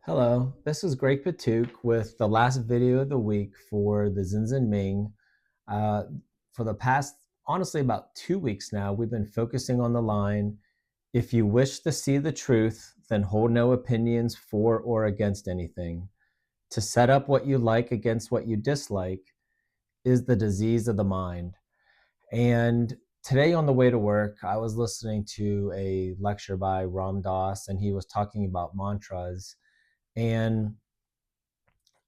Hello, this is Greg Patuk with the last video of the week for the Xin Xin Ming. Uh, for the past, honestly, about 2 weeks now, we've been focusing on the line, if you wish to see the truth, then hold no opinions for or against anything. To set up what you like against what you dislike is the disease of the mind. And today on the way to work, I was listening to a lecture by Ram Dass, and he was talking about mantras. And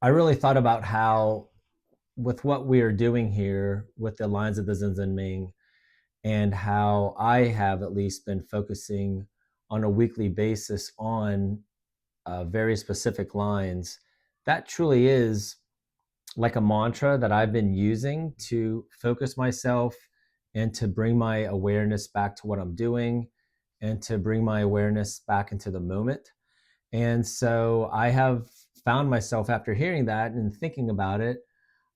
I really thought about how, with what we are doing here with the lines of the Xin Xin Ming, and how I have at least been focusing on a weekly basis on very specific lines, that truly is like a mantra that I've been using to focus myself and to bring my awareness back to what I'm doing and to bring my awareness back into the moment. And so I have found myself, after hearing that and thinking about it,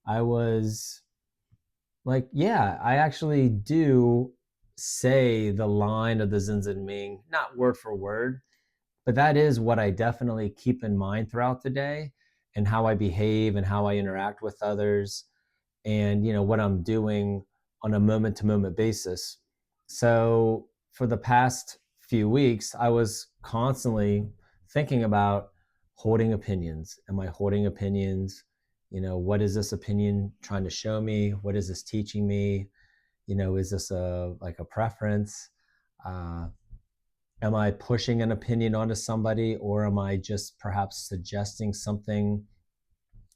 I was like, yeah, I actually do say the line of the Xin Xin Ming, not word for word, but that is what I definitely keep in mind throughout the day, and how I behave and how I interact with others, and what I'm doing on a moment to moment basis. So for the past few weeks, I was constantly thinking about holding opinions. Am I holding opinions? What is this opinion trying to show me? What is this teaching me? Is this a preference? uh, am I pushing an opinion onto somebody, or am I just perhaps suggesting something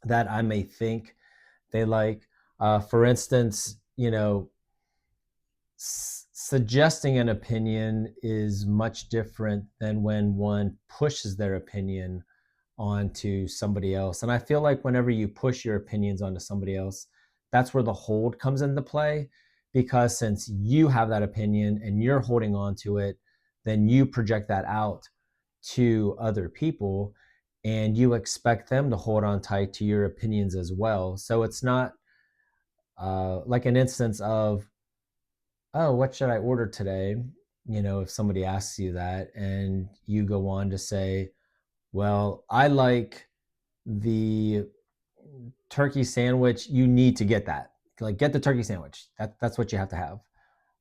that I may think they like? For instance, suggesting an opinion is much different than when one pushes their opinion onto somebody else. And I feel like whenever you push your opinions onto somebody else, that's where the hold comes into play. Because since you have that opinion and you're holding on to it, then you project that out to other people, and you expect them to hold on tight to your opinions as well. So it's not like an instance of, oh, what should I order today? If somebody asks you that and you go on to say, well, I like the turkey sandwich, you need to get that. Like, get the turkey sandwich. That's what you have to have.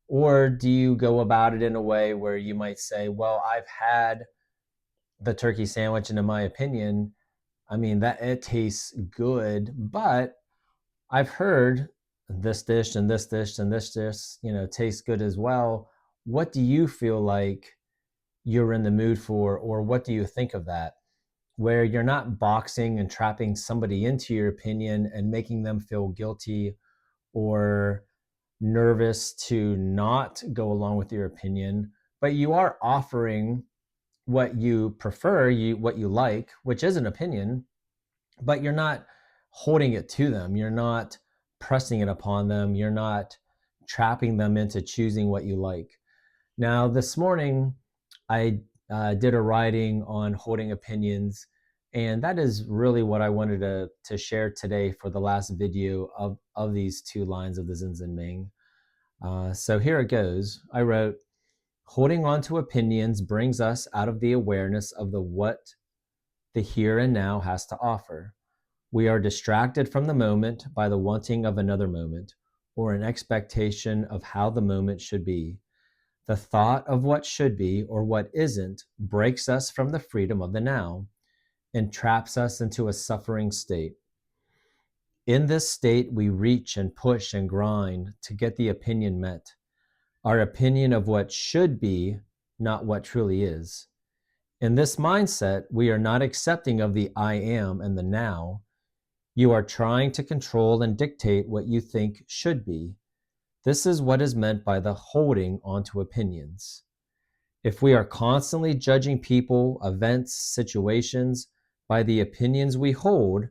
Or do you go about it in a way where you might say, well, I've had the turkey sandwich, and in my opinion, I mean, that it tastes good, but I've heard this dish and this dish and this dish, tastes good as well. What do you feel like you're in the mood for, or what do you think of that? Where you're not boxing and trapping somebody into your opinion and making them feel guilty or nervous to not go along with your opinion, but you are offering what you prefer, what you like, which is an opinion, but you're not holding it to them. You're not pressing it upon them. You're not trapping them into choosing what you like. Now, this morning, I did a writing on holding opinions, and that is really what I wanted to share today for the last video of these two lines of the Xin Xin Ming. So here it goes. I wrote, holding on to opinions brings us out of the awareness of what the here and now has to offer. We are distracted from the moment by the wanting of another moment, or an expectation of how the moment should be. The thought of what should be or what isn't breaks us from the freedom of the now and traps us into a suffering state. In this state, we reach and push and grind to get the opinion met, our opinion of what should be, not what truly is. In this mindset, we are not accepting of the I am and the now. You are trying to control and dictate what you think should be. This is what is meant by the holding onto opinions. If we are constantly judging people, events, situations by the opinions we hold,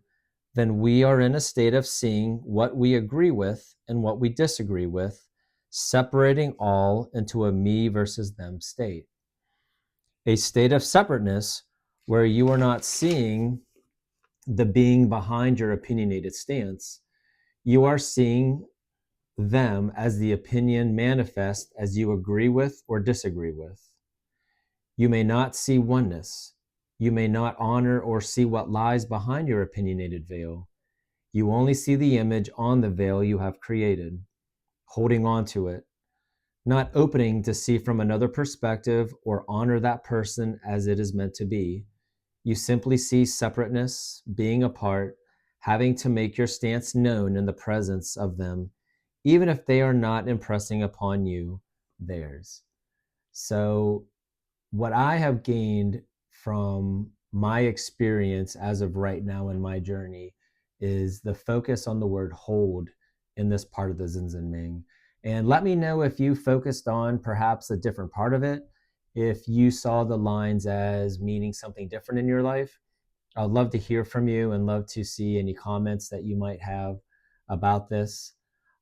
then we are in a state of seeing what we agree with and what we disagree with, separating all into a me versus them state. A state of separateness where you are not seeing the being behind your opinionated stance. You are seeing them as the opinion manifest as you agree with or disagree with. You may not see oneness. You may not honor or see what lies behind your opinionated veil. You only see the image on the veil you have created, holding on to it, not opening to see from another perspective or honor that person as it is meant to be. You simply see separateness, being apart, having to make your stance known in the presence of them, even if they are not impressing upon you theirs. So, what I have gained from my experience as of right now in my journey is the focus on the word hold in this part of the Xin Xin Ming. And let me know if you focused on perhaps a different part of it, if you saw the lines as meaning something different in your life. I'd love to hear from you and love to see any comments that you might have about this.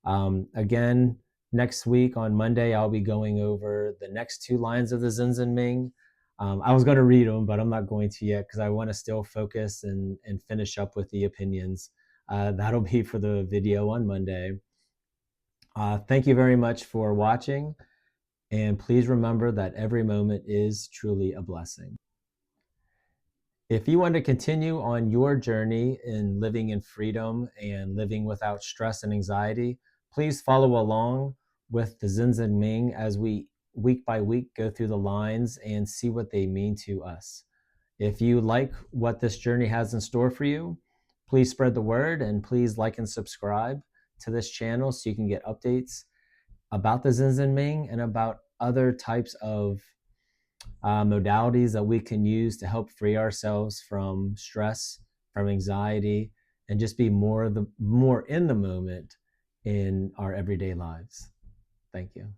Again, next week on Monday, I'll be going over the next two lines of the Xin Xin Ming. I was going to read them, but I'm not going to yet because I want to still focus and finish up with the opinions. That'll be for the video on Monday. Thank you very much for watching, and please remember that every moment is truly a blessing. If you want to continue on your journey in living in freedom and living without stress and anxiety, please follow along with the Xin Xin Ming as we week by week go through the lines and see what they mean to us. If you like what this journey has in store for you, please spread the word and please like and subscribe to this channel so you can get updates about the Xin Xin Ming and about other types of modalities that we can use to help free ourselves from stress, from anxiety, and just be more in the moment in our everyday lives. Thank you.